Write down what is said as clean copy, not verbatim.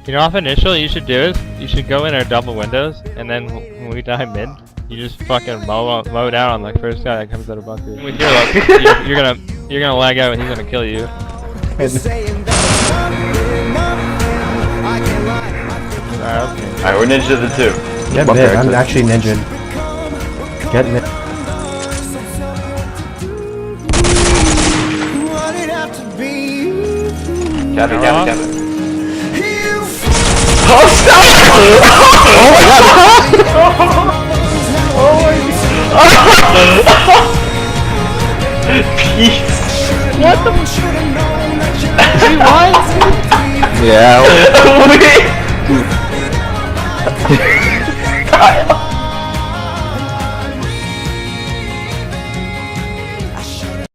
You know, off initial, you should do is you should go in our double windows, and then when we die mid, you just fucking mow down on the first guy that comes out of bunker. With your luck, you're gonna lag out, and he's gonna kill you. Alright, we're ninja the two. Get mid. I'm actually ninja. Get mid. Cabin. Oh stop! Oh my god! Peace. What the? We won? Yeah. Kyle.